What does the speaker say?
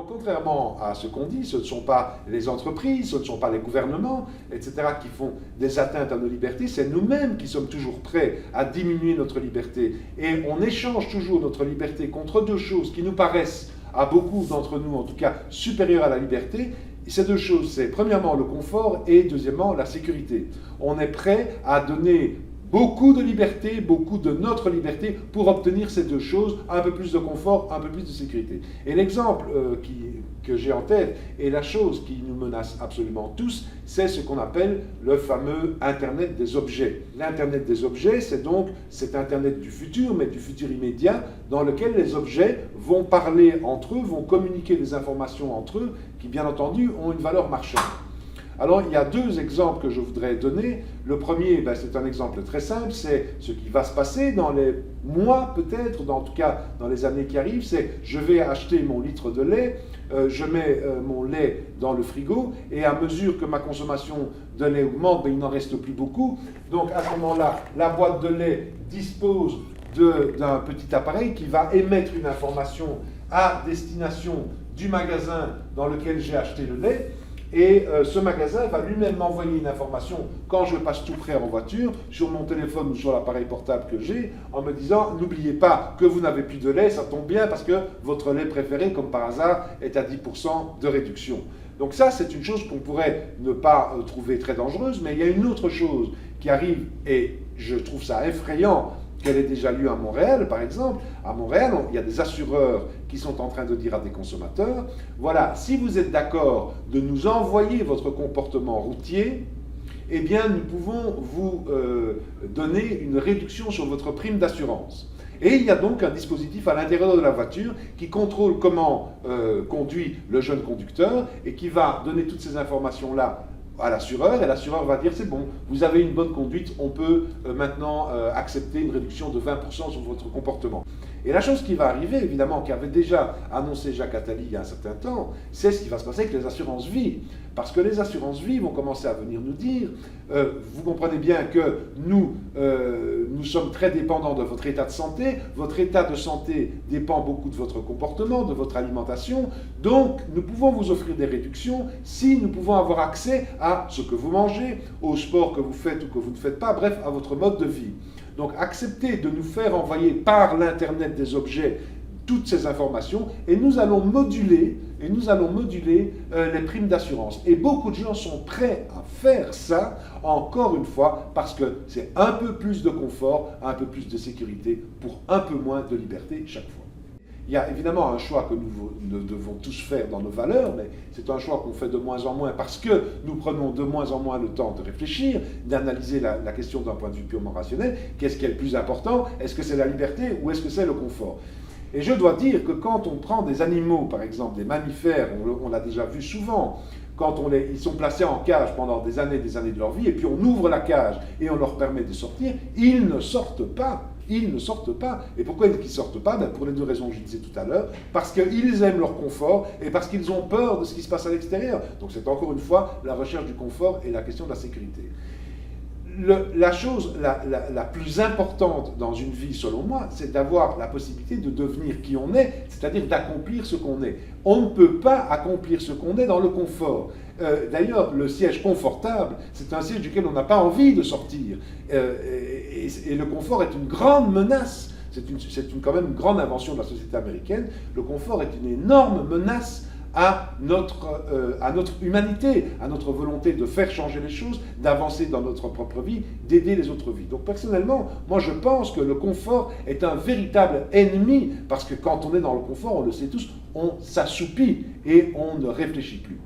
Donc, contrairement à ce qu'on dit, ce ne sont pas les entreprises, ce ne sont pas les gouvernements, etc., qui font des atteintes à nos libertés, c'est nous-mêmes qui sommes toujours prêts à diminuer notre liberté. Et on échange toujours notre liberté contre deux choses qui nous paraissent, à beaucoup d'entre nous en tout cas, supérieures à la liberté. Ces deux choses, c'est premièrement le confort et deuxièmement la sécurité. On est prêt à donner beaucoup de liberté, beaucoup de notre liberté pour obtenir ces deux choses, un peu plus de confort, un peu plus de sécurité. Et l'exemple que j'ai en tête, et la chose qui nous menace absolument tous, c'est ce qu'on appelle le fameux Internet des objets. L'Internet des objets, c'est donc cet Internet du futur, mais du futur immédiat, dans lequel les objets vont parler entre eux, vont communiquer des informations entre eux, qui bien entendu ont une valeur marchande. Alors, il y a deux exemples que je voudrais donner. Le premier, c'est un exemple très simple, c'est ce qui va se passer dans les mois peut-être, en tout cas dans les années qui arrivent, c'est je vais acheter mon litre de lait, je mets mon lait dans le frigo, et à mesure que ma consommation de lait augmente, il n'en reste plus beaucoup. Donc à ce moment-là, la boîte de lait dispose d'un petit appareil qui va émettre une information à destination du magasin dans lequel j'ai acheté le lait. Et ce magasin va lui-même m'envoyer une information quand je passe tout près en voiture, sur mon téléphone ou sur l'appareil portable que j'ai, en me disant « N'oubliez pas que vous n'avez plus de lait, ça tombe bien parce que votre lait préféré, comme par hasard, est à 10% de réduction. » Donc ça, c'est une chose qu'on pourrait ne pas trouver très dangereuse, mais il y a une autre chose qui arrive, et je trouve ça effrayant, qu'elle ait déjà lieu à Montréal, par exemple. À Montréal, il y a des assureurs qui sont en train de dire à des consommateurs, voilà, si vous êtes d'accord de nous envoyer votre comportement routier, eh bien, nous pouvons vous donner une réduction sur votre prime d'assurance. Et il y a donc un dispositif à l'intérieur de la voiture qui contrôle comment conduit le jeune conducteur et qui va donner toutes ces informations-là à l'assureur, et l'assureur va dire c'est bon, vous avez une bonne conduite, on peut maintenant accepter une réduction de 20% sur votre comportement. Et la chose qui va arriver, évidemment, qu'avait déjà annoncé Jacques Attali il y a un certain temps, c'est ce qui va se passer avec les assurances vie. Parce que les assurances vie vont commencer à venir nous dire, vous comprenez bien que nous sommes très dépendants de votre état de santé dépend beaucoup de votre comportement, de votre alimentation, donc nous pouvons vous offrir des réductions si nous pouvons avoir accès à ce que vous mangez, au sport que vous faites ou que vous ne faites pas, bref, à votre mode de vie. Donc acceptez de nous faire envoyer par l'Internet des objets toutes ces informations et nous allons moduler les primes d'assurance. Et beaucoup de gens sont prêts à faire ça, encore une fois, parce que c'est un peu plus de confort, un peu plus de sécurité pour un peu moins de liberté chaque fois. Il y a évidemment un choix que nous devons tous faire dans nos valeurs, mais c'est un choix qu'on fait de moins en moins parce que nous prenons de moins en moins le temps de réfléchir, d'analyser la question d'un point de vue purement rationnel. Qu'est-ce qui est le plus important? Est-ce que c'est la liberté ou est-ce que c'est le confort? Et je dois dire que quand on prend des animaux, par exemple des mammifères, on l'a déjà vu souvent, quand ils sont placés en cage pendant des années de leur vie, et puis on ouvre la cage et on leur permet de sortir, ils ne sortent pas. Ils ne sortent pas. Et pourquoi ils ne sortent pas? Pour les deux raisons que je disais tout à l'heure. Parce qu'ils aiment leur confort et parce qu'ils ont peur de ce qui se passe à l'extérieur. Donc c'est encore une fois la recherche du confort et la question de la sécurité. La chose la plus importante dans une vie, selon moi, c'est d'avoir la possibilité de devenir qui on est, c'est-à-dire d'accomplir ce qu'on est. On ne peut pas accomplir ce qu'on est dans le confort. D'ailleurs, le siège confortable, c'est un siège duquel on n'a pas envie de sortir. Et le confort est une grande menace. C'est quand même une grande invention de la société américaine. Le confort est une énorme menace à notre humanité, à notre volonté de faire changer les choses, d'avancer dans notre propre vie, d'aider les autres vies. Donc personnellement, moi je pense que le confort est un véritable ennemi, parce que quand on est dans le confort, on le sait tous, on s'assoupit et on ne réfléchit plus.